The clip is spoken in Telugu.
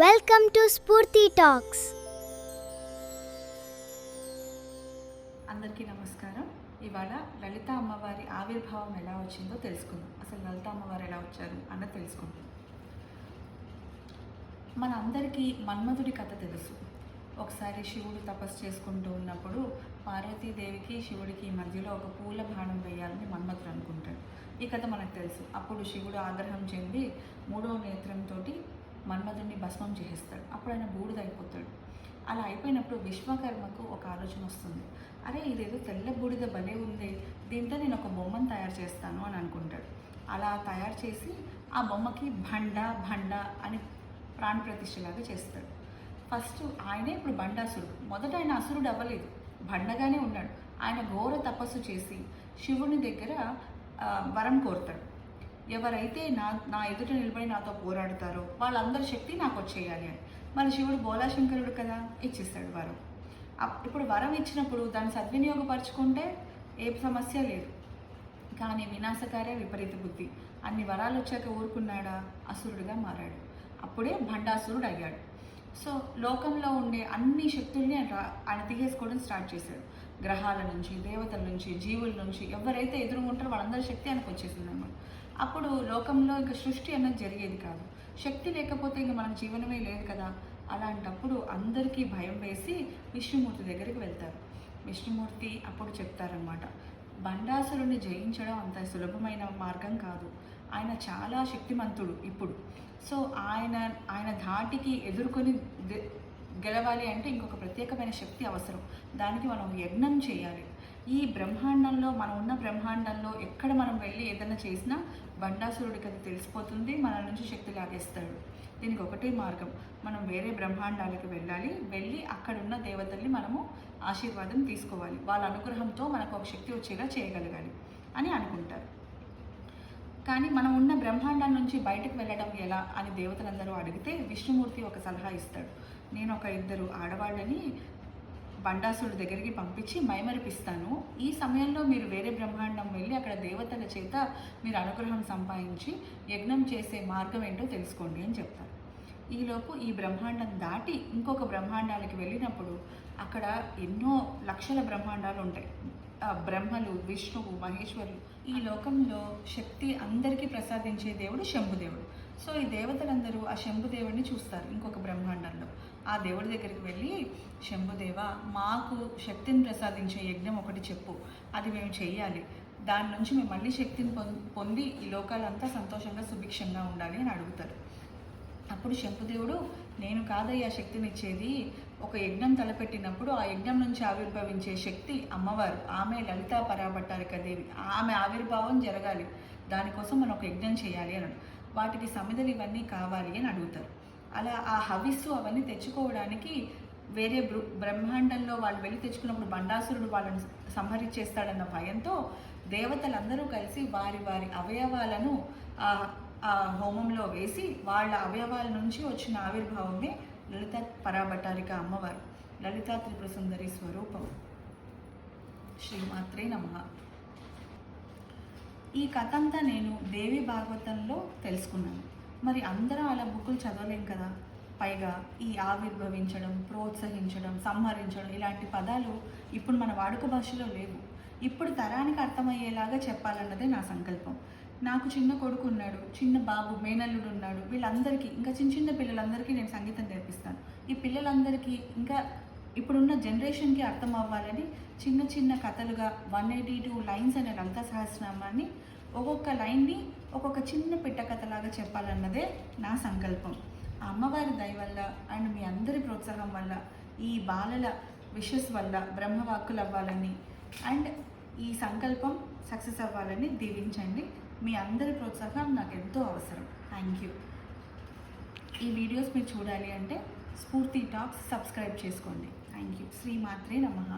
వెల్కమ్ టు స్ఫూర్తి టాక్స్. అందరికీ నమస్కారం. ఇవాళ లలిత అమ్మవారి ఆవిర్భావం ఎలా వచ్చిందో తెలుసుకుందాం. అసలు లలిత అమ్మవారు ఎలా వచ్చారు అన్నది తెలుసుకుందాం. మన అందరికీ మన్మధుడి కథ తెలుసు. ఒకసారి శివుడు తపస్సు చేసుకుంటూ ఉన్నప్పుడు పార్వతీదేవికి శివుడికి మధ్యలో ఒక పూల బాణం వేయాలని మన్మధుడు అనుకుంటాడు. ఈ కథ మనకు తెలుసు. అప్పుడు శివుడు ఆగ్రహం చెంది మూడవ నేత్రంతో మన్మధుడిని భస్మం చేసేస్తాడు. అప్పుడు ఆయన బూడిదైపోతాడు. అలా అయిపోయినప్పుడు విశ్వకర్మకు ఒక ఆలోచన వస్తుంది. అరే, ఇదేదో తెల్ల బూడిద భలే ఉంది, దీంతో నేను ఒక బొమ్మను తయారు చేస్తాను అని అనుకుంటాడు. అలా తయారు చేసి ఆ బొమ్మకి భండ అని ప్రాణ ప్రతిష్టలాగా చేస్తాడు. ఫస్ట్ ఆయనే ఇప్పుడు బండాసురుడు. మొదట ఆయన అసురుడు అవ్వలేదు, బండగానే ఉన్నాడు. ఆయన ఘోర తపస్సు చేసి శివుని దగ్గర వరం కోరుతాడు. ఎవరైతే నా ఎదుట నిలబడి నాతో పోరాడతారో వాళ్ళందరి శక్తి నాకు వచ్చేయాలి అని. మరి శివుడు బోలాశంకరుడు కదా, ఇచ్చేస్తాడు వరం. ఇప్పుడు వరం ఇచ్చినప్పుడు దాన్ని సద్వినియోగపరచుకుంటే ఏ సమస్య లేదు. కానీ వినాశకారే విపరీత బుద్ధి. అన్ని వరాలు వచ్చాక ఊరుకున్నాడా, అసురుడిగా మారాడు. అప్పుడే భండాసురుడు అయ్యాడు. సో లోకంలో ఉండే అన్ని శక్తుల్ని ఆయన తీసేసుకోవడం స్టార్ట్ చేశాడు. గ్రహాల నుంచి, దేవతల నుంచి, జీవుల నుంచి ఎవరైతే ఎదురుగుంటారో వాళ్ళందరి శక్తి ఆయనకు వచ్చేసింది అనమాట. అప్పుడు లోకంలో ఇంకా సృష్టి అన్నది జరిగేది కాదు. శక్తి లేకపోతే ఇంక మనకు జీవనమే లేదు కదా. అలాంటప్పుడు అందరికీ భయం వేసి విష్ణుమూర్తి దగ్గరికి వెళ్తారు. విష్ణుమూర్తి అప్పుడు చెప్తారనమాట, బండాసురుడిని జయించడం అంత సులభమైన మార్గం కాదు. ఆయన చాలా శక్తిమంతుడు ఇప్పుడు. సో ఆయన ధాటికి ఎదుర్కొని గెలవాలి అంటే ఇంకొక ప్రత్యేకమైన శక్తి అవసరం. దానికి మనం యజ్ఞం చేయాలి. ఈ బ్రహ్మాండంలో, మనం ఉన్న బ్రహ్మాండంలో ఎక్కడ మనం వెళ్ళి ఏదైనా చేసినా బండాసురుడికి అది తెలిసిపోతుంది, మన నుంచి శక్తి లాగేస్తాడు. దీనికి ఒకటే మార్గం, మనం వేరే బ్రహ్మాండాలకు వెళ్ళి అక్కడున్న దేవతల్ని మనము ఆశీర్వాదం తీసుకోవాలి. వాళ్ళ అనుగ్రహంతో మనకు ఒక శక్తి వచ్చేలా చేయగలగాలి అని అనుకుంటారు. కానీ మనం ఉన్న బ్రహ్మాండం నుంచి బయటకు వెళ్ళడం ఎలా అని దేవతలందరూ అడిగితే విష్ణుమూర్తి ఒక సలహా ఇస్తాడు. నేను ఒక 2 ఆడవాళ్ళని బండాసురుడి దగ్గరికి పంపించి మైమరిపిస్తాను. ఈ సమయంలో మీరు వేరే బ్రహ్మాండం వెళ్ళి అక్కడ దేవతల చేత మీరు అనుగ్రహం సంపాదించి యజ్ఞం చేసే మార్గం ఏంటో తెలుసుకోండి అని చెప్తారు. ఈలోపు ఈ బ్రహ్మాండం దాటి ఇంకొక బ్రహ్మాండాలకి వెళ్ళినప్పుడు అక్కడ ఎన్నో లక్షల బ్రహ్మాండాలు ఉంటాయి. బ్రహ్మలు, విష్ణువు, మహేశ్వరులు. ఈ లోకంలో శక్తి అందరికీ ప్రసాదించే దేవుడు శంభుదేవుడు. సో ఈ దేవతలందరూ ఆ శంభుదేవుడిని చూస్తారు ఇంకొక బ్రహ్మాండంలో. ఆ దేవుడి దగ్గరికి వెళ్ళి, శంభుదేవ, మాకు శక్తిని ప్రసాదించే యజ్ఞం ఒకటి చెప్పు, అది మేము చెయ్యాలి. దాని నుంచి మేము మళ్ళీ శక్తిని పొంది ఈ లోకాలంతా సంతోషంగా సుభిక్షంగా ఉండాలి అని అడుగుతారు. అప్పుడు శంభుదేవుడు, నేను కాదయ్యా శక్తినిచ్చేది, ఒక యజ్ఞం తలపెట్టినప్పుడు ఆ యజ్ఞం నుంచి ఆవిర్భవించే శక్తి అమ్మవారు, ఆమె లలిత పరాభట్టారిక దేవి, ఆమె ఆవిర్భావం జరగాలి. దానికోసం మనం ఒక యజ్ఞం చేయాలి అని, వాటికి సమిధలు ఇవన్నీ కావాలి అని అడుగుతారు. అలా ఆ హవిస్సు అవన్నీ తెచ్చుకోవడానికి వేరే బ్రహ్మాండంలో వాళ్ళు వెళ్ళి తెచ్చుకున్నప్పుడు బండాసురుడు వాళ్ళని సంహరించేస్తాడన్న భయంతో దేవతలందరూ కలిసి వారి వారి అవయవాలను ఆ హోమంలో వేసి వాళ్ళ అవయవాల నుంచి వచ్చిన ఆవిర్భావమే లలిత పరాభట్టారిక అమ్మవారు, లలితా త్రిపుర సుందరి స్వరూపం. శ్రీమాత్రే నమః. ఈ కథ అంతా నేను దేవి భాగవతంలో తెలుసుకున్నాను. మరి అందరూ అలా బుక్కులు చదవలేం కదా. పైగా ఈ ఆవిర్భవించడం, ప్రోత్సహించడం, సంహరించడం ఇలాంటి పదాలు ఇప్పుడు మన వాడుక భాషలో లేవు. ఇప్పుడు తరానికి అర్థమయ్యేలాగా చెప్పాలన్నదే నా సంకల్పం. నాకు చిన్న కొడుకు ఉన్నాడు, చిన్న బాబు, మేనల్లుడు ఉన్నాడు. వీళ్ళందరికీ, ఇంకా చిన్న పిల్లలందరికీ నేను సంగీతం నేర్పిస్తాను. ఈ పిల్లలందరికీ ఇంకా ఇప్పుడున్న జనరేషన్కి అర్థం అవ్వాలని చిన్న కథలుగా 182 లైన్స్ అనే లలితా సహస్రనామాన్ని ఒక్కొక్క లైన్ని ఒక్కొక్క చిన్న పిట్ట కథలాగా చెప్పాలన్నదే నా సంకల్పం. ఆ అమ్మవారి దయ వల్ల అండ్ మీ అందరి ప్రోత్సాహం వల్ల, ఈ బాలల విషెస్ వల్ల బ్రహ్మవాక్కులు అవ్వాలని అండ్ ఈ సంకల్పం సక్సెస్ అవ్వాలని దీవించండి. మీ అందరి ప్రోత్సాహం నాకు ఎంతో అవసరం. Thank you. ఈ వీడియోస్ మీరు చూడాలి అంటే స్ఫూర్తి టాక్స్ సబ్స్క్రైబ్ చేసుకోండి. Thank you. శ్రీమాత్రే నమః.